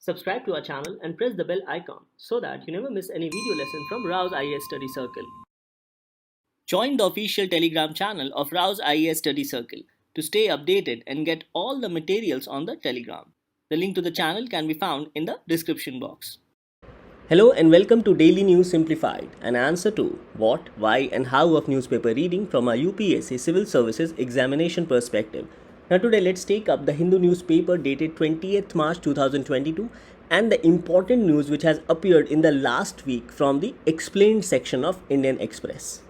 Subscribe to our channel and press the bell icon so that you never miss any video lesson from Rao's IAS Study Circle. Join the official Telegram channel of Rao's IAS Study Circle to stay updated and get all the materials on the Telegram. The link to the channel can be found in the description box. Hello and welcome to Daily News Simplified, an answer to what, why and how of newspaper reading from a UPSC Civil Services examination perspective. Now today let's take up the Hindu newspaper dated 20th March 2022 and the important news which has appeared in the last week from the explained section of Indian Express.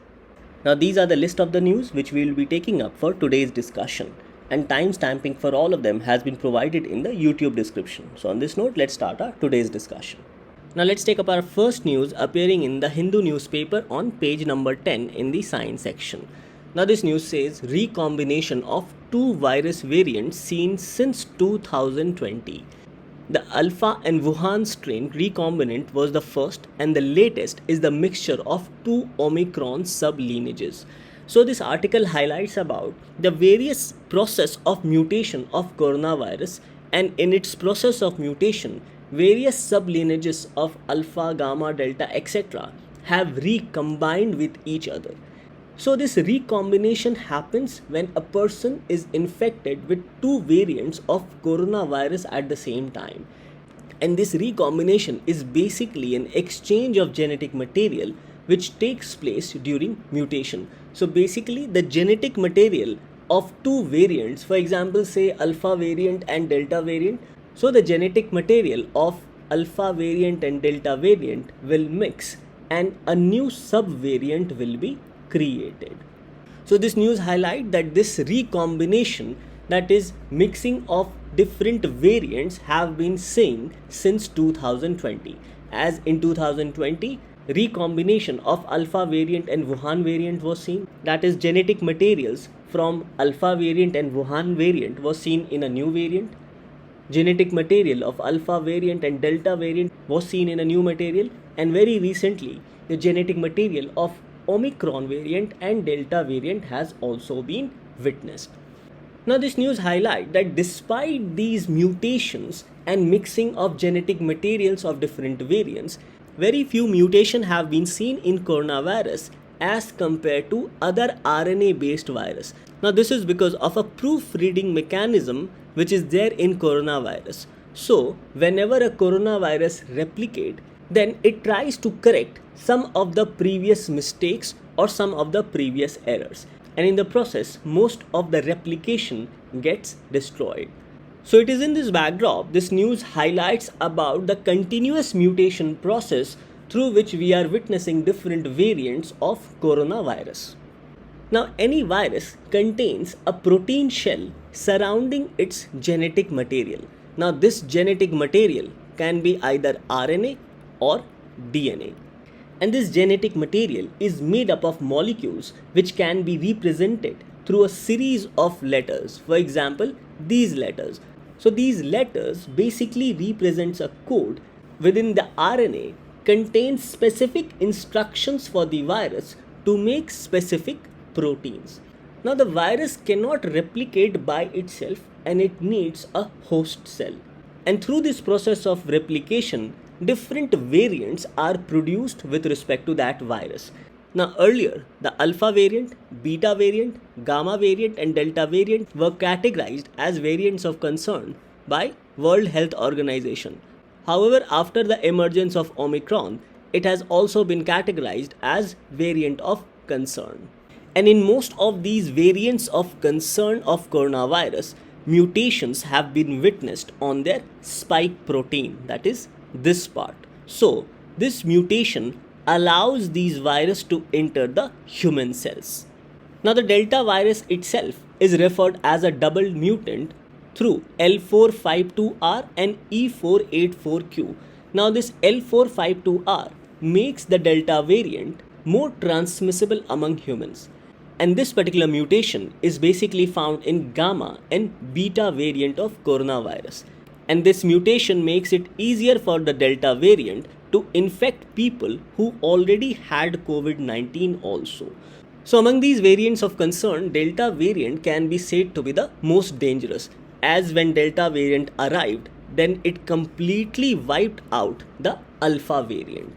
Now these are the list of the news which we will be taking up for today's discussion, and time stamping for all of them has been provided in the YouTube description. So on this note, let's start our today's discussion. Now let's take up our first news appearing in the Hindu newspaper on page number 10 in the science section. Now this news says recombination of two virus variants seen since 2020. The Alpha and Wuhan strain recombinant was the first, and the latest is the mixture of two Omicron sublineages. So this article highlights about the various process of mutation of coronavirus, and in its process of mutation, various sublineages of alpha, gamma, delta, etc. have recombined with each other. So this recombination happens when a person is infected with two variants of coronavirus at the same time. And this recombination is basically an exchange of genetic material which takes place during mutation. So basically the genetic material of two variants, for example say alpha variant and delta variant, so the genetic material of alpha variant and delta variant will mix and a new subvariant will be created. So this news highlights that this recombination, that is mixing of different variants, have been seen since 2020. As in 2020, recombination of alpha variant and Wuhan variant was seen. That is genetic materials from alpha variant and Wuhan variant was seen in a new variant. Genetic material of alpha variant and delta variant was seen in a new material, and very recently the genetic material of Omicron variant and delta variant has also been witnessed. Now this news highlights that despite these mutations and mixing of genetic materials of different variants, very few mutations have been seen in coronavirus as compared to other RNA based virus. Now this is because of a proofreading mechanism which is there in coronavirus. So whenever a coronavirus replicates, then it tries to correct some of the previous mistakes or some of the previous errors, and in the process most of the replication gets destroyed. So it is in this backdrop this news highlights about the continuous mutation process through which we are witnessing different variants of coronavirus. Now any virus contains a protein shell surrounding its genetic material. Now this genetic material can be either RNA or DNA. And this genetic material is made up of molecules which can be represented through a series of letters. For example, these letters. So these letters basically represents a code within the RNA, contains specific instructions for the virus to make specific proteins. Now the virus cannot replicate by itself and it needs a host cell. And through this process of replication, different variants are produced with respect to that virus. Now earlier, the alpha variant, beta variant, gamma variant and delta variant were categorized as variants of concern by World Health Organization. However, after the emergence of Omicron, it has also been categorized as variant of concern. And in most of these variants of concern of coronavirus, mutations have been witnessed on their spike protein, that is this part. So this mutation allows these viruses to enter the human cells. Now the delta virus itself is referred as a double mutant through L452R and E484Q. Now this L452R makes the delta variant more transmissible among humans. And this particular mutation is basically found in gamma and beta variant of coronavirus. And this mutation makes it easier for the delta variant to infect people who already had COVID-19 also. So among these variants of concern, Delta variant can be said to be the most dangerous, as when Delta variant arrived, then it completely wiped out the alpha variant.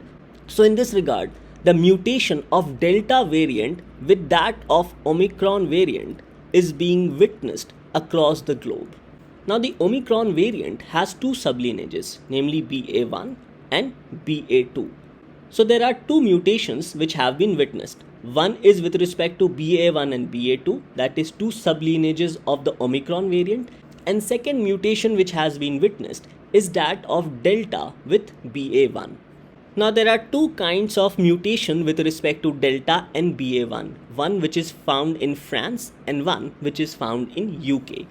So in this regard, the mutation of delta variant with that of Omicron variant is being witnessed across the globe. Now the Omicron variant has two sublineages, namely BA1 and BA2. So there are two mutations which have been witnessed. One is with respect to BA1 and BA2, that is two sublineages of the Omicron variant, and second mutation which has been witnessed is that of Delta with BA1. Now there are two kinds of mutation with respect to Delta and BA1, one which is found in France and one which is found in UK.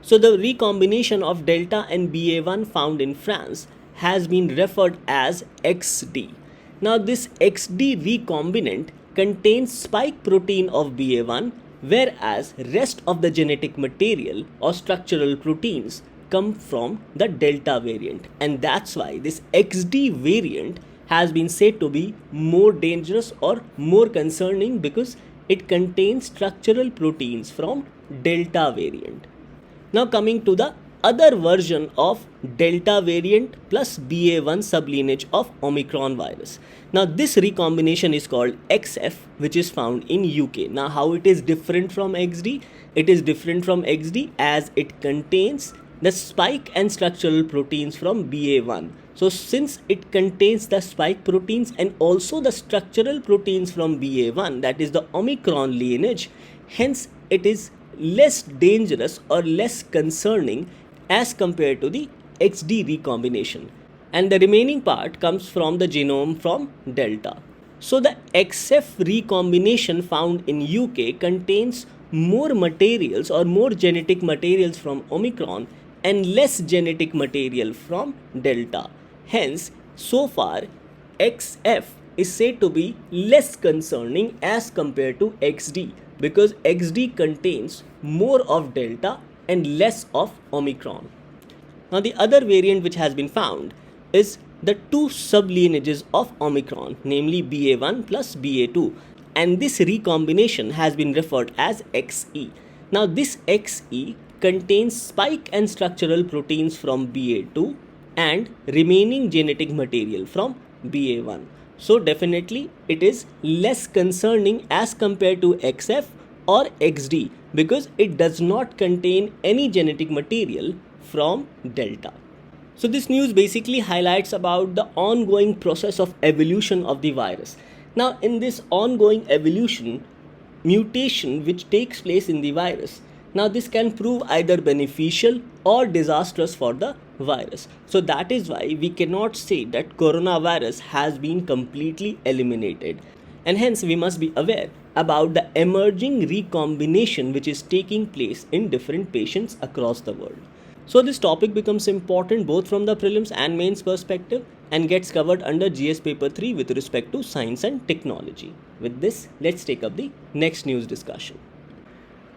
So the recombination of Delta and BA1 found in France has been referred as XD. Now this XD recombinant contains spike protein of BA1, whereas rest of the genetic material or structural proteins come from the Delta variant, and that's why this XD variant has been said to be more dangerous or more concerning because it contains structural proteins from Delta variant. Now coming to the other version of Delta variant plus BA1 sublineage of Omicron virus. Now this recombination is called XF, which is found in UK. Now how it is different from XD? It is different from XD as it contains the spike and structural proteins from BA1. So since it contains the spike proteins and also the structural proteins from BA1, that is the Omicron lineage, hence it is less dangerous or less concerning as compared to the XD recombination. And the remaining part comes from the genome from Delta. So the XF recombination found in UK contains more materials or more genetic materials from Omicron and less genetic material from Delta. Hence, so far, XF is said to be less concerning as compared to XD because XD contains more of Delta and less of Omicron. Now the other variant which has been found is the two sublineages of Omicron, namely BA1 plus BA2, and this recombination has been referred as XE. Now this XE contains spike and structural proteins from BA2 and remaining genetic material from BA1. So definitely it is less concerning as compared to XF or XD because it does not contain any genetic material from Delta. So this news basically highlights about the ongoing process of evolution of the virus. Now in this ongoing evolution, mutation which takes place in the virus, now this can prove either beneficial or disastrous for the virus. So that is why we cannot say that coronavirus has been completely eliminated. And hence we must be aware about the emerging recombination which is taking place in different patients across the world. So this topic becomes important both from the prelims and mains perspective and gets covered under GS paper 3 with respect to science and technology. With this, let's take up the next news discussion.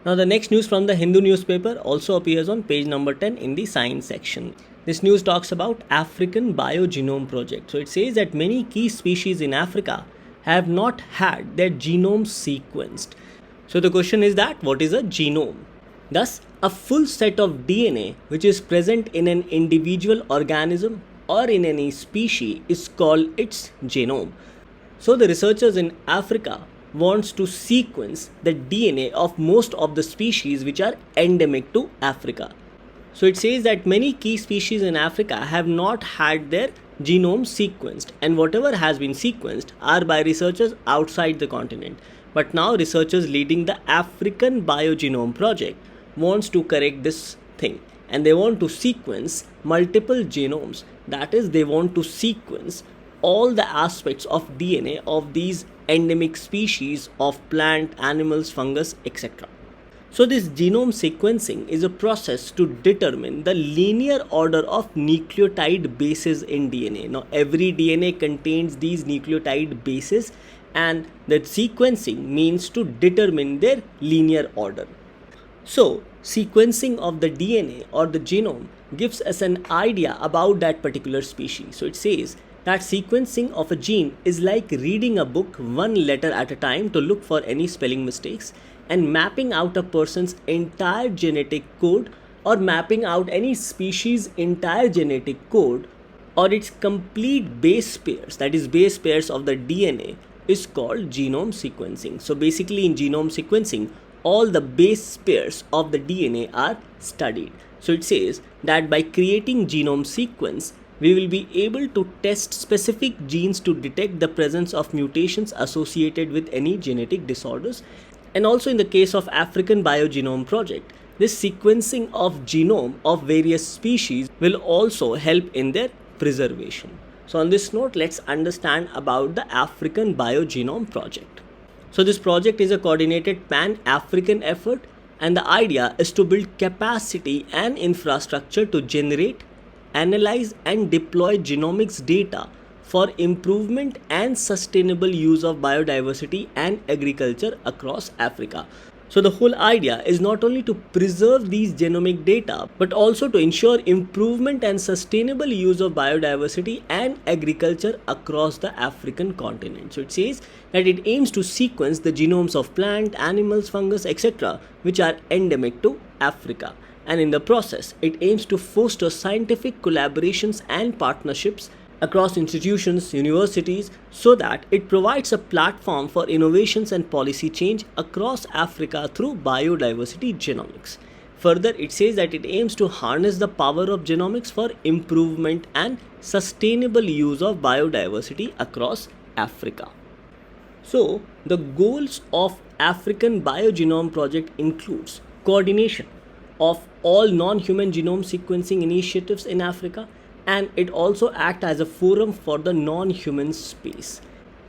Now the next news from the Hindu newspaper also appears on page number 10 in the science section. This news talks about African Bio-Genome project. So it says that many key species in Africa have not had their genomes sequenced. So the question is that what is a genome? Thus, a full set of DNA which is present in an individual organism or in any species is called its genome. So the researchers in Africa wants to sequence the DNA of most of the species which are endemic to Africa. So it says that many key species in Africa have not had their genome sequenced, and whatever has been sequenced are by researchers outside the continent. But now researchers leading the African Bio-Genome project wants to correct this thing, and they want to sequence multiple genomes. That is, they want to sequence all the aspects of DNA of these endemic species of plant, animals, fungus, etc. So this genome sequencing is a process to determine the linear order of nucleotide bases in DNA. Now every DNA contains these nucleotide bases, and that sequencing means to determine their linear order. So sequencing of the DNA or the genome gives us an idea about that particular species. So it says that sequencing of a gene is like reading a book one letter at a time to look for any spelling mistakes and mapping out a person's entire genetic code or mapping out any species' entire genetic code or its complete base pairs, that is, base pairs of the DNA, is called genome sequencing. So basically, in genome sequencing, all the base pairs of the DNA are studied. So it says that by creating genome sequence, we will be able to test specific genes to detect the presence of mutations associated with any genetic disorders. And also in the case of African Bio-Genome project, this sequencing of genome of various species will also help in their preservation. So on this note, let's understand about the African Bio-Genome project. So this project is a coordinated pan-African effort, and the idea is to build capacity and infrastructure to generate, analyze and deploy genomics data for improvement and sustainable use of biodiversity and agriculture across Africa. So the whole idea is not only to preserve these genomic data, but also to ensure improvement and sustainable use of biodiversity and agriculture across the African continent. So it says that it aims to sequence the genomes of plant, animals, fungus, etc., which are endemic to Africa. And in the process, it aims to foster scientific collaborations and partnerships across institutions, universities, so that it provides a platform for innovations and policy change across Africa through biodiversity genomics. Further, it says that it aims to harness the power of genomics for improvement and sustainable use of biodiversity across Africa. So, the goals of African Bio-Genome project includes coordination of all non-human genome sequencing initiatives in Africa, and it also acts as a forum for the non-human space.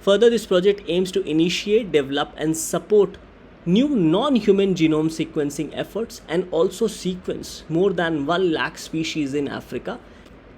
Further, this project aims to initiate, develop and support new non-human genome sequencing efforts and also sequence more than 1 lakh species in Africa,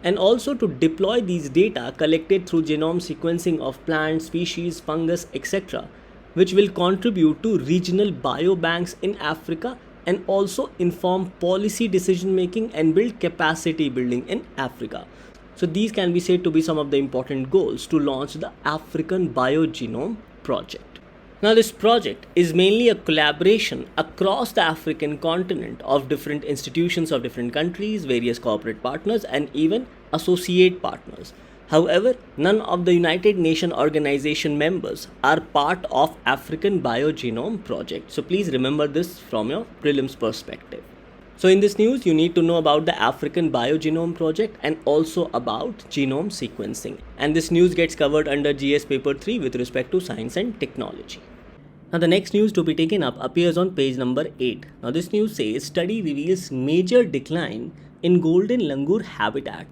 and also to deploy these data collected through genome sequencing of plants, species, fungus, etc., which will contribute to regional biobanks in Africa and also inform policy decision making and build capacity building in Africa. So these can be said to be some of the important goals to launch the African Bio-Genome project. Now this project is mainly a collaboration across the African continent of different institutions of different countries, various corporate partners and even associate partners. However, none of the United Nations organization members are part of African Bio-Genome project. So please remember this from your prelims perspective. So in this news, you need to know about the African Bio-Genome project and also about genome sequencing. And this news gets covered under GS paper 3 with respect to science and technology. Now the next news to be taken up appears on page number 8. Now this news says study reveals major decline in Golden Langur habitat,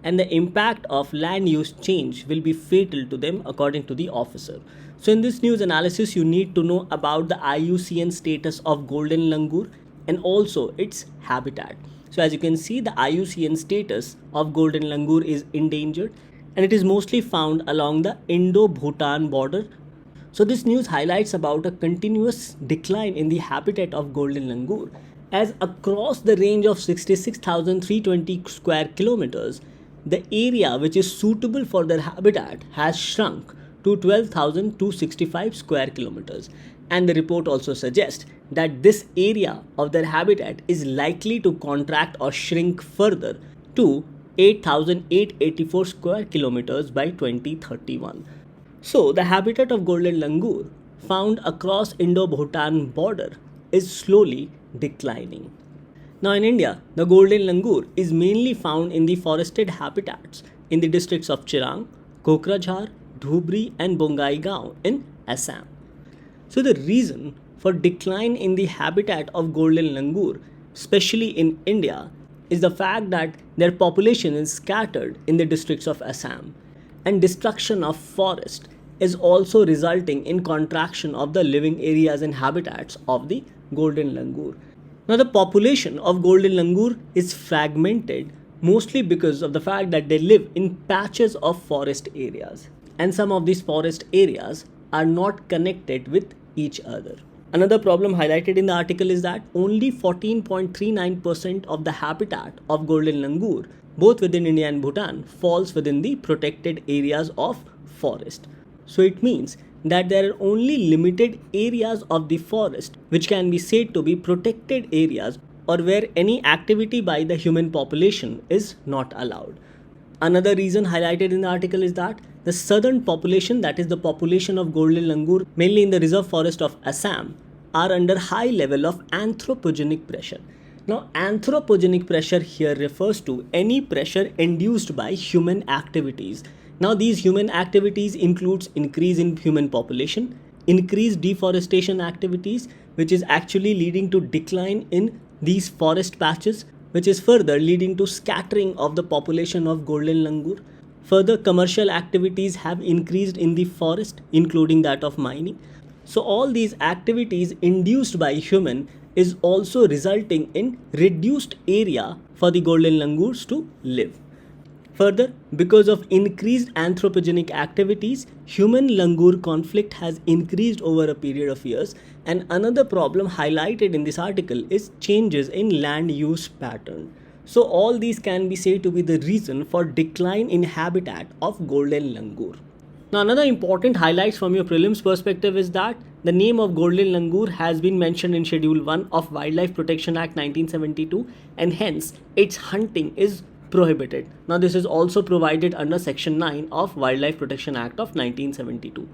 and the impact of land use change will be fatal to them according to the officer. So in this news analysis, you need to know about the IUCN status of Golden Langur and also its habitat. So as you can see, the IUCN status of Golden Langur is endangered and it is mostly found along the Indo-Bhutan border. So this news highlights about a continuous decline in the habitat of Golden Langur, as across the range of 66,320 square kilometers, the area which is suitable for their habitat has shrunk to 12,265 square kilometers. And the report also suggests that this area of their habitat is likely to contract or shrink further to 8,884 square kilometers by 2031. So the habitat of Golden Langur found across Indo-Bhutan border is slowly declining. Now in India, the Golden Langur is mainly found in the forested habitats in the districts of Chirang, Kokrajhar, Dhubri and Bongaigaon in Assam. So the reason for decline in the habitat of Golden Langur, especially in India, is the fact that their population is scattered in the districts of Assam, and destruction of forest is also resulting in contraction of the living areas and habitats of the Golden Langur. Now the population of Golden Langur is fragmented mostly because of the fact that they live in patches of forest areas, and some of these forest areas are not connected with each other. Another problem highlighted in the article is that only 14.39% of the habitat of Golden Langur, both within India and Bhutan, falls within the protected areas of forest. So it means that there are only limited areas of the forest which can be said to be protected areas or where any activity by the human population is not allowed. Another reason highlighted in the article is that the southern population, that is the population of Golden Langur, mainly in the reserve forest of Assam, are under high level of anthropogenic pressure. Now, anthropogenic pressure here refers to any pressure induced by human activities. Now, these human activities includes increase in human population, increased deforestation activities, which is actually leading to decline in these forest patches, which is further leading to scattering of the population of Golden Langur. Further, commercial activities have increased in the forest, including that of mining. So all these activities induced by human is also resulting in reduced area for the Golden Langurs to live. Further, because of increased anthropogenic activities, human langur conflict has increased over a period of years. And another problem highlighted in this article is changes in land use pattern. So all these can be said to be the reason for decline in habitat of Golden Langur. Now, another important highlights from your prelims perspective is that the name of Golden Langur has been mentioned in Schedule 1 of Wildlife Protection Act 1972, and hence its hunting is prohibited. Now, this is also provided under Section 9 of Wildlife Protection Act of 1972.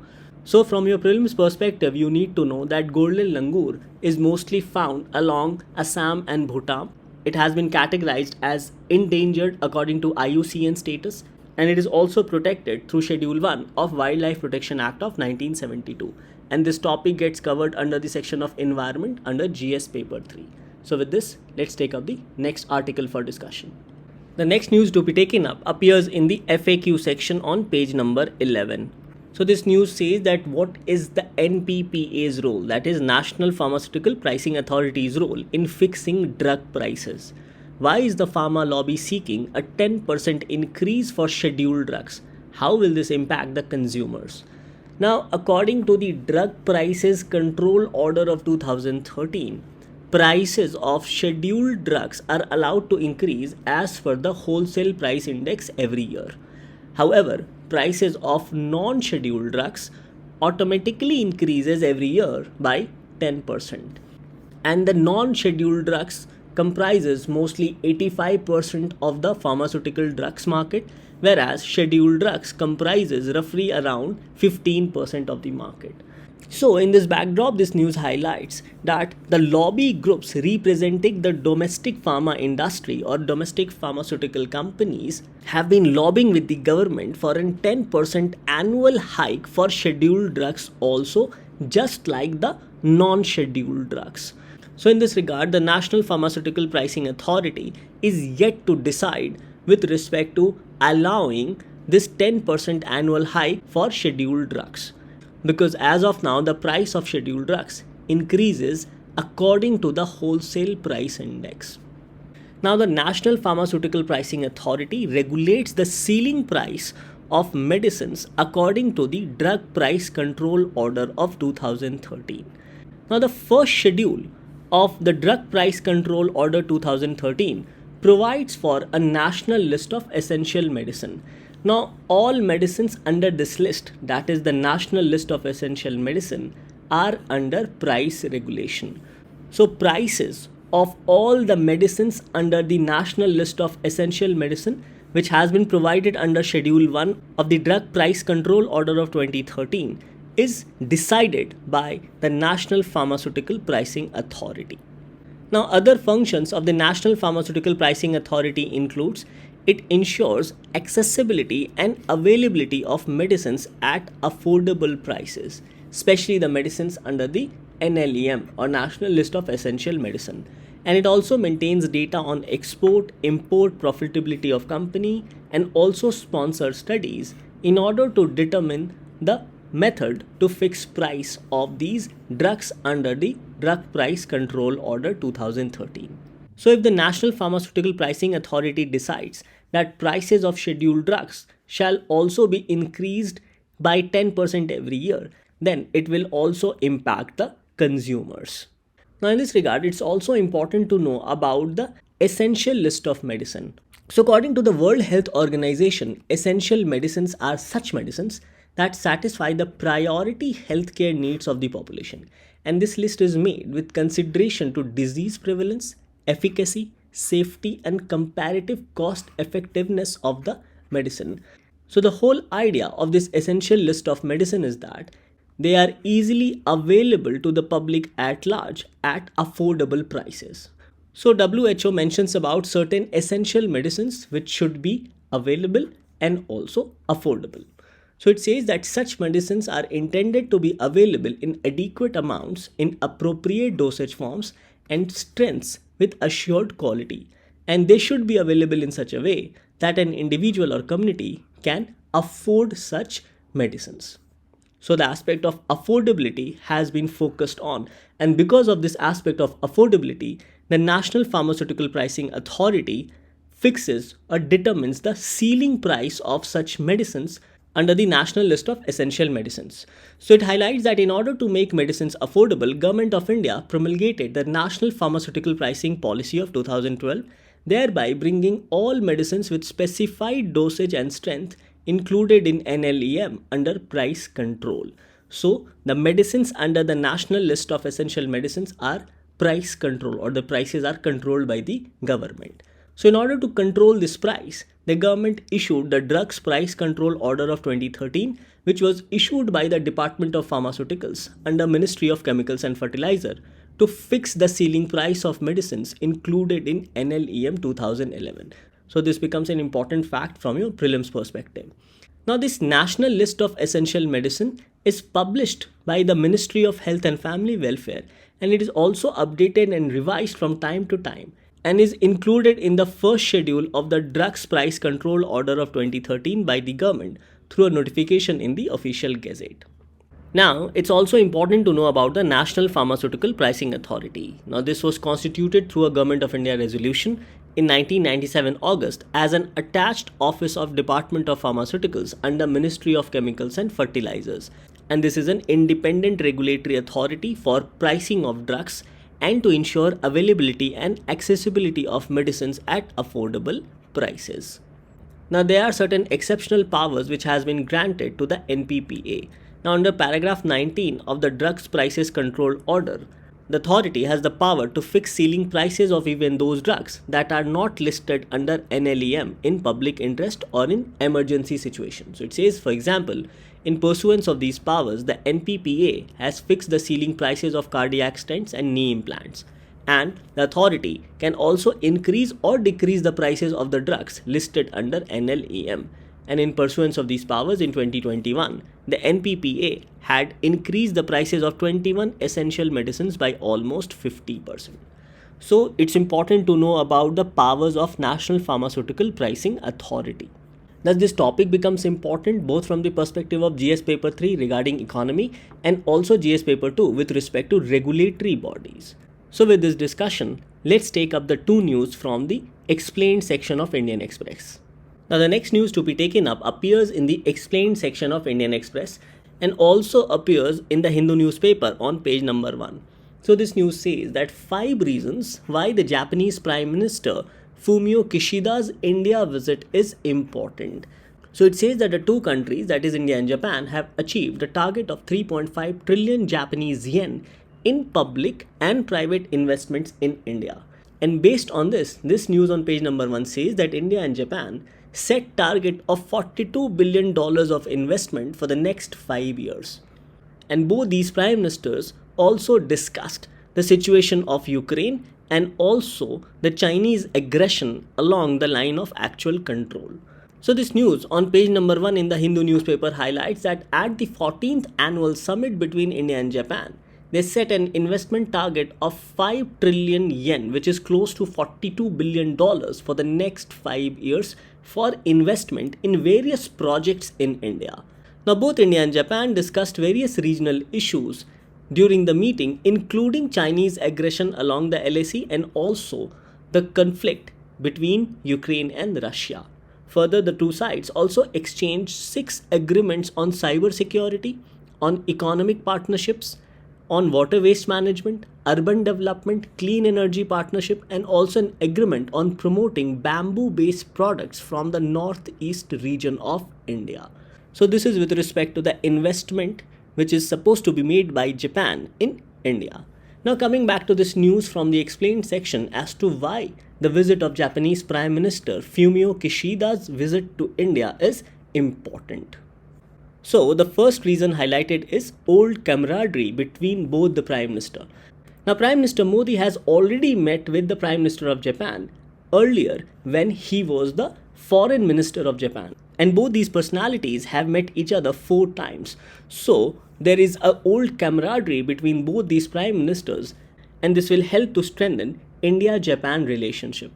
So from your prelims perspective, you need to know that Golden Langur is mostly found along Assam and Bhutan. It has been categorized as endangered according to IUCN Status, and it is also protected through Schedule 1 of Wildlife Protection Act of 1972. And this topic gets covered under the section of Environment under GS Paper 3. So with this, let's take up the next article for discussion. The next news to be taken up appears in the FAQ section on page number 11. So this news says that what is the NPPA's role, that is National Pharmaceutical Pricing Authority's role in fixing drug prices. Why is the pharma lobby seeking a 10% increase for scheduled drugs? How will this impact the consumers? Now, according to the Drug Prices Control Order of 2013, prices of scheduled drugs are allowed to increase as per the wholesale price index every year. However, prices of non-scheduled drugs automatically increases every year by 10%. And the non-scheduled drugs comprises mostly 85% of the pharmaceutical drugs market, whereas scheduled drugs comprises roughly around 15% of the market. So in this backdrop, this news highlights that the lobby groups representing the domestic pharma industry or domestic pharmaceutical companies have been lobbying with the government for a 10% annual hike for scheduled drugs also, just like the non-scheduled drugs. So in this regard, the National Pharmaceutical Pricing Authority is yet to decide with respect to allowing this 10% annual hike for scheduled drugs. Because as of now, the price of scheduled drugs increases according to the wholesale price index. Now, the National Pharmaceutical Pricing Authority regulates the ceiling price of medicines according to the Drug Price Control Order of 2013. Now, the first schedule of the Drug Price Control Order 2013 provides for a national list of essential medicine. Now, all medicines under this list, that is the National List of Essential Medicine, are under price regulation. So, prices of all the medicines under the National List of Essential Medicine, which has been provided under Schedule 1 of the Drug Price Control Order of 2013, is decided by the National Pharmaceutical Pricing Authority. Now, other functions of the National Pharmaceutical Pricing Authority includes it ensures accessibility and availability of medicines at affordable prices, especially the medicines under the NLEM or National List of Essential Medicine. And it also maintains data on export, import profitability of company, and also sponsors studies in order to determine the method to fix price of these drugs under the Drug Price Control Order 2013. So if the National Pharmaceutical Pricing Authority decides that prices of scheduled drugs shall also be increased by 10% every year, then it will also impact the consumers. Now in this regard, it's also important to know about the essential list of medicine. So according to the World Health Organization, essential medicines are such medicines that satisfy the priority healthcare needs of the population. And this list is made with consideration to disease prevalence, efficacy, safety, and comparative cost effectiveness of the medicine. So, the whole idea of this essential list of medicine is that they are easily available to the public at large at affordable prices. So, WHO mentions about certain essential medicines which should be available and also affordable. So, it says that such medicines are intended to be available in adequate amounts in appropriate dosage forms and strengths with assured quality, and they should be available in such a way that an individual or community can afford such medicines. So the aspect of affordability has been focused on, and because of this aspect of affordability, the National Pharmaceutical Pricing Authority fixes or determines the ceiling price of such medicines under the National List of Essential Medicines. So it highlights that in order to make medicines affordable, Government of India promulgated the National Pharmaceutical Pricing Policy of 2012, thereby bringing all medicines with specified dosage and strength included in NLEM under price control. So the medicines under the National List of Essential Medicines are price control, or the prices are controlled by the government. So in order to control this price, the government issued the Drugs Price Control Order of 2013, which was issued by the Department of Pharmaceuticals under Ministry of Chemicals and Fertilizer to fix the ceiling price of medicines included in NLEM 2011. So this becomes an important fact from your prelims perspective. Now this National List of Essential Medicine is published by the Ministry of Health and Family Welfare, and it is also updated and revised from time to time, and is included in the first schedule of the Drugs Price Control Order of 2013 by the government through a notification in the official gazette. Now, it's also important to know about the National Pharmaceutical Pricing Authority. Now, this was constituted through a Government of India resolution in 1997 August as an attached office of Department of Pharmaceuticals under Ministry of Chemicals and Fertilizers. And this is an independent regulatory authority for pricing of drugs and to ensure availability and accessibility of medicines at affordable prices. Now, there are certain exceptional powers which has been granted to the NPPA. Now, under paragraph 19 of the Drugs Prices Control Order, the authority has the power to fix ceiling prices of even those drugs that are not listed under NLEM in public interest or in emergency situations. So it says, for example, in pursuance of these powers, the NPPA has fixed the ceiling prices of cardiac stents and knee implants. And the authority can also increase or decrease the prices of the drugs listed under NLEM. And in pursuance of these powers in 2021, the NPPA had increased the prices of 21 essential medicines by almost 50%. So it's important to know about the powers of National Pharmaceutical Pricing Authority. Thus, this topic becomes important both from the perspective of GS Paper 3 regarding economy and also GS Paper 2 with respect to regulatory bodies. So with this discussion, let's take up the two news from the explained section of Indian Express. Now the next news to be taken up appears in the explained section of Indian Express and also appears in the Hindu newspaper on page number 1. So this news says that 5 reasons why the Japanese Prime Minister Fumio Kishida's India visit is important. So it says that the two countries, that is India and Japan, have achieved a target of 3.5 trillion Japanese yen in public and private investments in India. And based on this news on page number 1 says that India and Japan set target of $42 billion of investment for the next 5 years. And both these prime ministers also discussed the situation of Ukraine and also the Chinese aggression along the line of actual control. So this news on page number 1 in the Hindu newspaper highlights that at the 14th annual summit between India and Japan, they set an investment target of 5 trillion yen, which is close to $42 billion for the next 5 years for investment in various projects in India. Now both India and Japan discussed various regional issues during the meeting, including Chinese aggression along the LAC and also the conflict between Ukraine and Russia. Further, the two sides also exchanged 6 agreements on cyber security, on economic partnerships, on water waste management, urban development, clean energy partnership, and also an agreement on promoting bamboo-based products from the northeast region of India. So this is with respect to the investment which is supposed to be made by Japan in India. Now coming back to this news from the explained section as to why the visit of Japanese Prime Minister Fumio Kishida's visit to India is important. So the first reason highlighted is old camaraderie between both the Prime Minister. Now Prime Minister Modi has already met with the Prime Minister of Japan earlier when he was the Foreign Minister of Japan, and both these personalities have met each other 4 times. So there is a old camaraderie between both these Prime Ministers, and this will help to strengthen India-Japan relationship.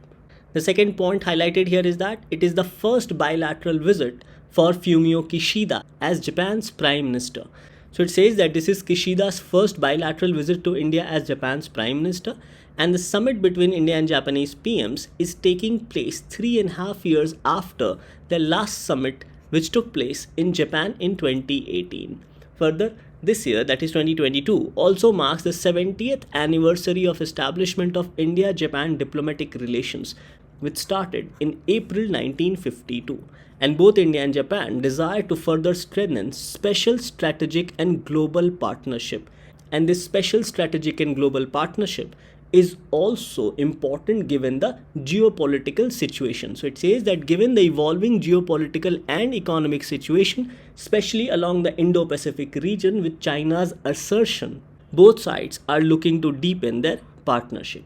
The second point highlighted here is that it is the first bilateral visit for Fumio Kishida as Japan's Prime Minister. So it says that this is Kishida's first bilateral visit to India as Japan's Prime Minister, and the summit between India and Japanese PMs is taking place 3.5 years after the last summit which took place in Japan in 2018. Further, this year, that is 2022, also marks the 70th anniversary of establishment of India-Japan diplomatic relations, which started in April 1952. And both India and Japan desire to further strengthen special strategic and global partnership. And this special strategic and global partnership is also important given the geopolitical situation. So it says that given the evolving geopolitical and economic situation, especially along the Indo-Pacific region with China's assertion, both sides are looking to deepen their partnership.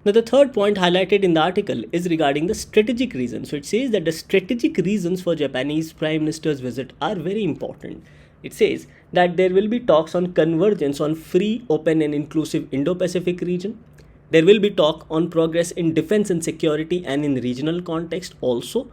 Now the third point highlighted in the article is regarding the strategic reasons. So it says that the strategic reasons for Japanese Prime Minister's visit are very important. It says that there will be talks on convergence on free, open and inclusive Indo-Pacific region. There will be talk on progress in defense and security and in regional context also.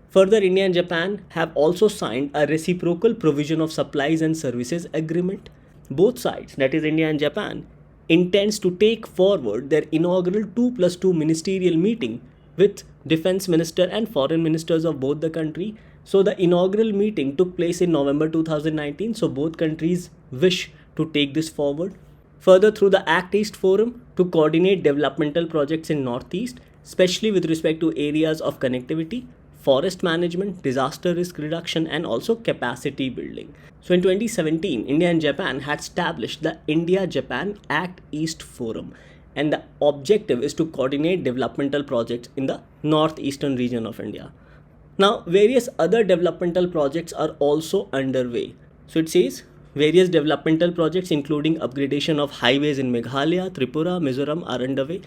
Further, India and Japan have also signed a reciprocal provision of supplies and services agreement. Both sides, that is India and Japan, intends to take forward their inaugural 2+2 ministerial meeting with defense minister and foreign ministers of both the country. So the inaugural meeting took place in November 2019. So both countries wish to take this forward. Further, through the Act East Forum to coordinate developmental projects in Northeast, especially with respect to areas of connectivity, forest management, disaster risk reduction and also capacity building. So in 2017, India and Japan had established the India-Japan Act East Forum, and the objective is to coordinate developmental projects in the northeastern region of India. Now, various other developmental projects are also underway. So it says various developmental projects including upgradation of highways in Meghalaya, Tripura, Mizoram are underway.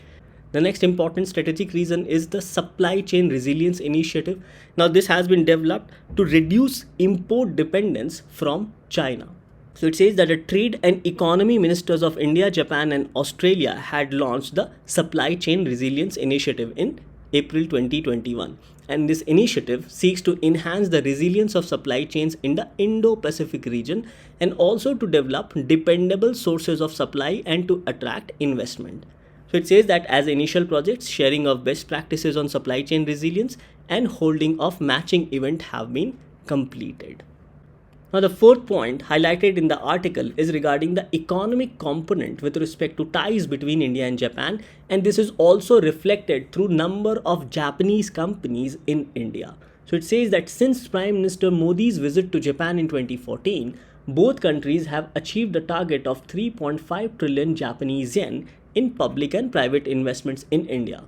The next important strategic reason is the Supply Chain Resilience Initiative. Now this has been developed to reduce import dependence from China. So it says that the Trade and Economy Ministers of India, Japan and Australia had launched the Supply Chain Resilience Initiative in April 2021. And this initiative seeks to enhance the resilience of supply chains in the Indo-Pacific region and also to develop dependable sources of supply and to attract investment. So it says that as initial projects, sharing of best practices on supply chain resilience and holding of matching event have been completed. Now the fourth point highlighted in the article is regarding the economic component with respect to ties between India and Japan, and this is also reflected through number of Japanese companies in India. So it says that since Prime Minister Modi's visit to Japan in 2014, both countries have achieved a target of 3.5 trillion Japanese yen in public and private investments in India,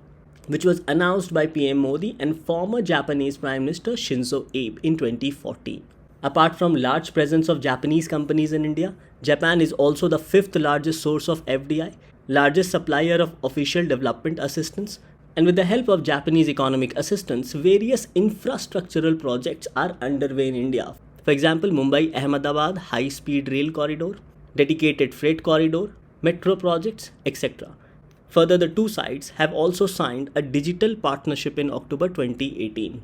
which was announced by PM Modi and former Japanese Prime Minister Shinzo Abe in 2014. Apart from large presence of Japanese companies in India, Japan is also the 5th largest source of FDI, largest supplier of official development assistance, and with the help of Japanese economic assistance, various infrastructural projects are underway in India. For example, Mumbai-Ahmedabad high-speed rail corridor, dedicated freight corridor, metro projects, etc. Further, the two sides have also signed a digital partnership in October 2018.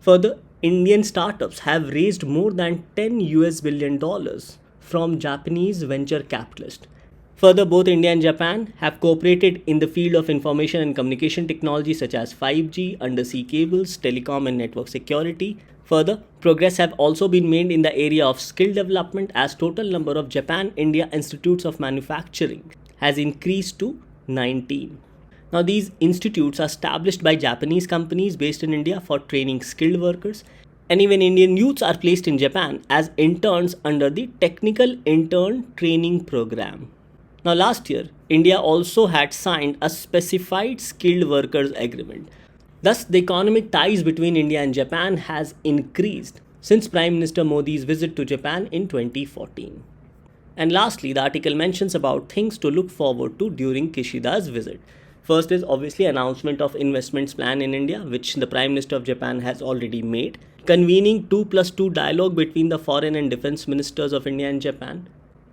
Further, Indian startups have raised more than $10 billion from Japanese venture capitalists. Further, both India and Japan have cooperated in the field of information and communication technology such as 5G, undersea cables, telecom and network security. Further, progress have also been made in the area of skill development as total number of Japan-India institutes of manufacturing has increased to 19. Now these institutes are established by Japanese companies based in India for training skilled workers, and even Indian youths are placed in Japan as interns under the Technical Intern Training Program. Now, last year, India also had signed a specified skilled workers agreement. Thus, the economic ties between India and Japan has increased since Prime Minister Modi's visit to Japan in 2014. And lastly, the article mentions about things to look forward to during Kishida's visit. First is obviously announcement of investments plan in India, which the Prime Minister of Japan has already made. Convening 2+2 dialogue between the foreign and defense ministers of India and Japan.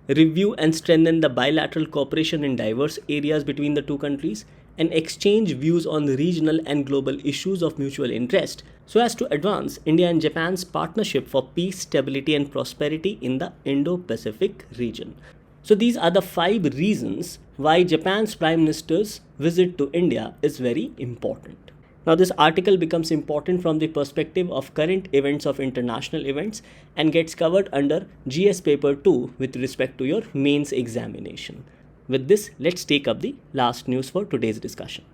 Review and strengthen the bilateral cooperation in diverse areas between the two countries, and exchange views on regional and global issues of mutual interest so as to advance India and Japan's partnership for peace, stability, and prosperity in the Indo-Pacific region. So these are the 5 reasons why Japan's Prime Minister's visit to India is very important. Now, this article becomes important from the perspective of current events of international events and gets covered under GS Paper 2 with respect to your mains examination. With this, let's take up the last news for today's discussion.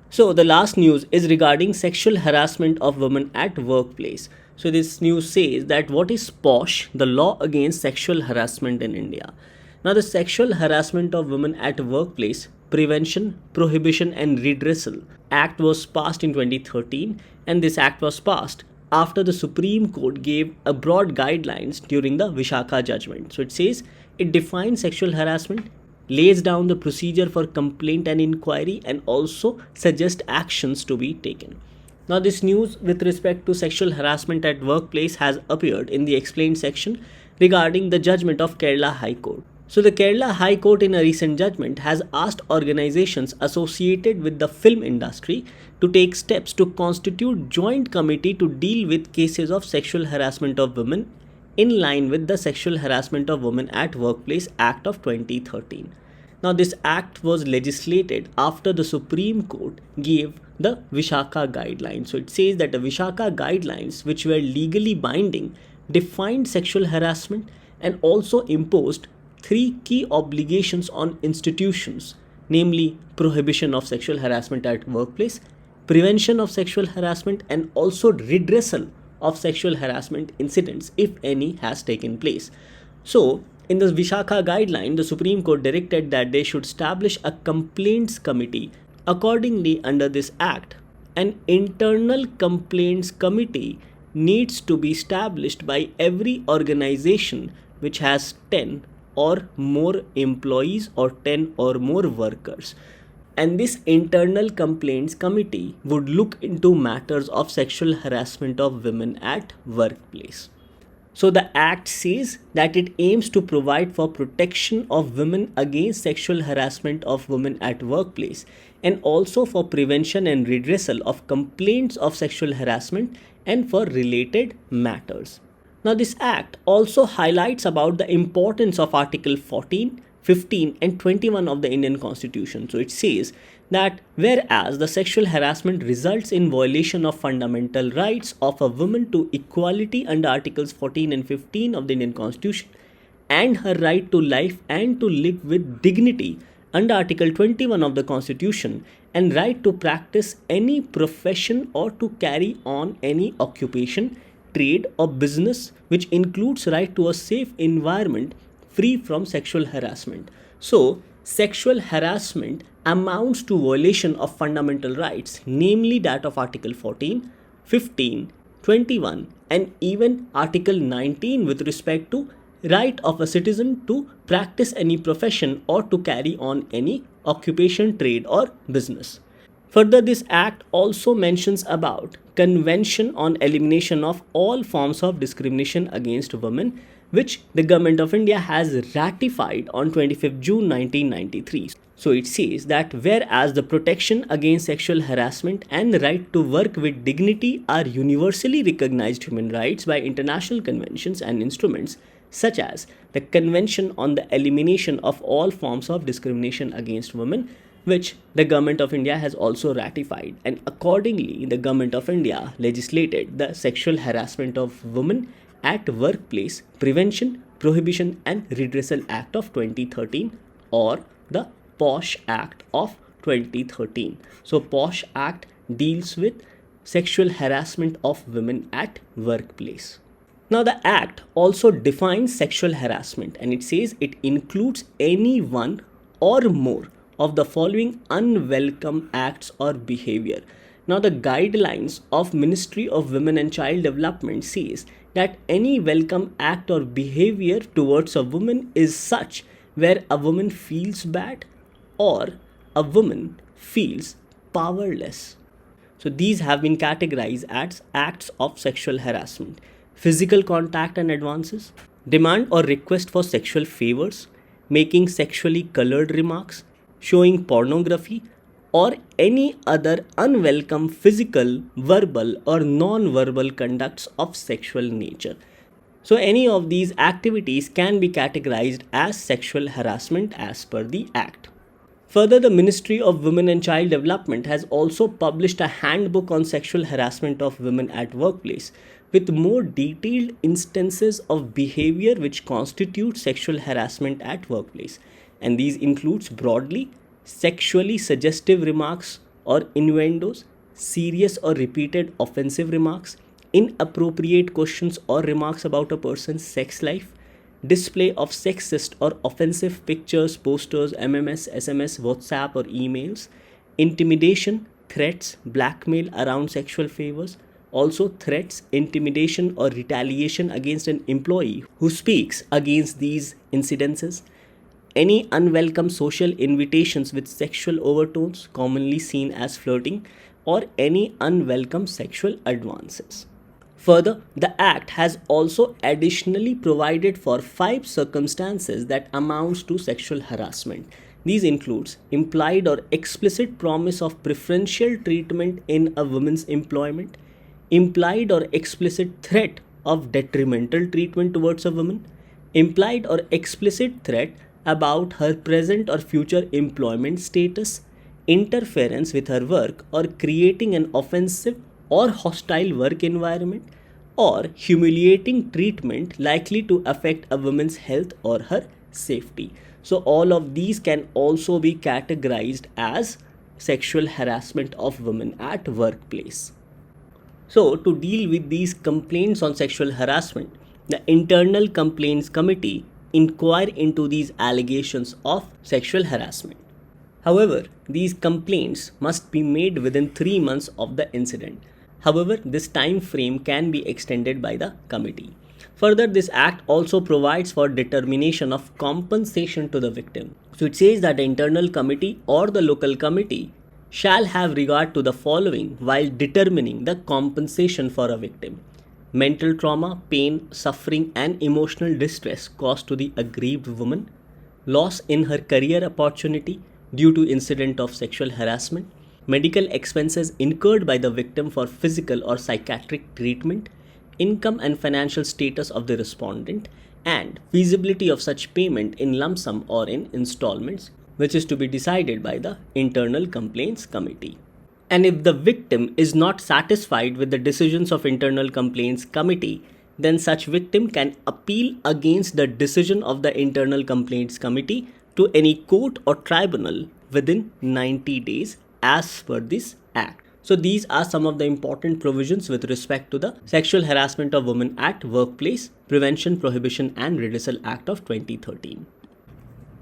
So, the last news is regarding sexual harassment of women at workplace. So, this news says that what is POSH, the law against sexual harassment in India. Now, the Sexual Harassment of Women at Workplace Prevention, Prohibition and Redressal Act was passed in 2013, and this act was passed after the Supreme Court gave a broad guidelines during the Vishakha judgment. So it says it defines sexual harassment, lays down the procedure for complaint and inquiry, and also suggests actions to be taken. Now, this news with respect to sexual harassment at workplace has appeared in the explained section regarding the judgment of Kerala High Court. So, the Kerala High Court in a recent judgment has asked organizations associated with the film industry to take steps to constitute joint committee to deal with cases of sexual harassment of women in line with the Sexual Harassment of Women at Workplace Act of 2013. Now, this act was legislated after the Supreme Court gave the Vishakha guidelines. So, it says that the Vishakha guidelines, which were legally binding, defined sexual harassment and also imposed 3 key obligations on institutions, namely prohibition of sexual harassment at workplace, prevention of sexual harassment, and also redressal of sexual harassment incidents if any has taken place. So, in the Vishakha guideline, the Supreme Court directed that they should establish a complaints committee. Accordingly, under this act, an internal complaints committee needs to be established by every organization which has 10 or more employees or 10 or more workers. And this internal complaints committee would look into matters of sexual harassment of women at workplace. So the act says that it aims to provide for protection of women against sexual harassment of women at workplace, and also for prevention and redressal of complaints of sexual harassment and for related matters. Now, this act also highlights about the importance of Article 14, 15 and 21 of the Indian Constitution. So it says that whereas the sexual harassment results in violation of fundamental rights of a woman to equality under Articles 14 and 15 of the Indian Constitution, and her right to life and to live with dignity under Article 21 of the Constitution, and right to practice any profession or to carry on any occupation, trade or business, which includes right to a safe environment free from sexual harassment. So, sexual harassment amounts to violation of fundamental rights, namely that of Article 14, 15, 21 and even Article 19 with respect to right of a citizen to practice any profession or to carry on any occupation, trade or business. Further, this act also mentions about Convention on Elimination of All Forms of Discrimination Against Women, which the Government of India has ratified on 25th June 1993. So it says that whereas the protection against sexual harassment and the right to work with dignity are universally recognized human rights by international conventions and instruments, such as the Convention on the Elimination of All Forms of Discrimination Against Women, which the Government of India has also ratified, and accordingly the Government of India legislated the Sexual Harassment of Women at Workplace Prevention, Prohibition and Redressal Act of 2013, or the POSH Act of 2013. So POSH Act deals with sexual harassment of women at workplace. Now the act also defines sexual harassment, and it says it includes anyone or more of the following unwelcome acts or behavior. Now, the guidelines of Ministry of Women and Child Development says that any welcome act or behavior towards a woman is such where a woman feels bad or a woman feels powerless. So these have been categorized as acts of sexual harassment: physical contact and advances, demand or request for sexual favors, making sexually colored remarks, showing pornography, or any other unwelcome physical, verbal, or non verbal conducts of sexual nature. So, any of these activities can be categorized as sexual harassment as per the Act. Further, the Ministry of Women and Child Development has also published a handbook on sexual harassment of women at workplace with more detailed instances of behavior which constitute sexual harassment at workplace. And these includes broadly sexually suggestive remarks or innuendos, serious or repeated offensive remarks, inappropriate questions or remarks about a person's sex life, display of sexist or offensive pictures, posters, MMS, SMS, WhatsApp, or emails, intimidation, threats, blackmail around sexual favors, also threats, intimidation, or retaliation against an employee who speaks against these incidences, any unwelcome social invitations with sexual overtones, commonly seen as flirting, or any unwelcome sexual advances. Further, the Act has also additionally provided for 5 circumstances that amounts to sexual harassment. These includes implied or explicit promise of preferential treatment in a woman's employment, implied or explicit threat of detrimental treatment towards a woman, implied or explicit threat about her present or future employment status, interference with her work, or creating an offensive or hostile work environment, or humiliating treatment likely to affect a woman's health or her safety. So all of these can also be categorized as sexual harassment of women at workplace. So to deal with these complaints on sexual harassment, the Internal Complaints Committee inquire into these allegations of sexual harassment. However, these complaints must be made within 3 months of the incident. However, this time frame can be extended by the committee. Further, this act also provides for determination of compensation to the victim. So it says that the internal committee or the local committee shall have regard to the following while determining the compensation for a victim: mental trauma, pain, suffering, and emotional distress caused to the aggrieved woman, loss in her career opportunity due to incident of sexual harassment, medical expenses incurred by the victim for physical or psychiatric treatment, income and financial status of the respondent, and feasibility of such payment in lump sum or in installments, which is to be decided by the Internal Complaints Committee. And if the victim is not satisfied with the decisions of Internal Complaints Committee, then such victim can appeal against the decision of the Internal Complaints Committee to any court or tribunal within 90 days as per this Act. So these are some of the important provisions with respect to the Sexual Harassment of Women at Workplace Prevention, Prohibition and Redressal Act of 2013.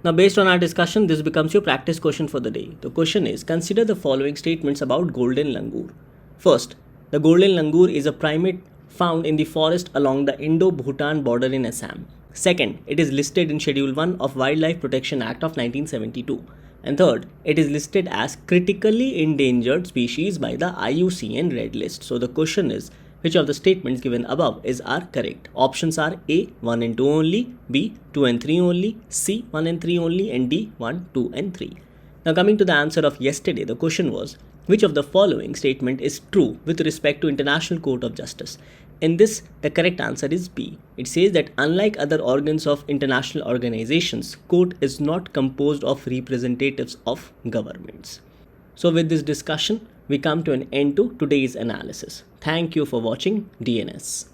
Now, based on our discussion, this becomes your practice question for the day. The question is, consider the following statements about Golden Langur. First, the Golden Langur is a primate found in the forest along the Indo-Bhutan border in Assam. Second, it is listed in Schedule 1 of Wildlife Protection Act of 1972. And third, it is listed as critically endangered species by the IUCN Red List. So the question is, which of the statements given above are correct? Options are A, 1 and 2 only, B, 2 and 3 only, C, 1 and 3 only, and D, 1, 2 and 3. Now coming to the answer of yesterday, the question was, which of the following statement is true with respect to International Court of Justice? In this, the correct answer is B. It says that unlike other organs of international organizations, court is not composed of representatives of governments. So with this discussion, we come to an end to today's analysis. Thank you for watching DNS.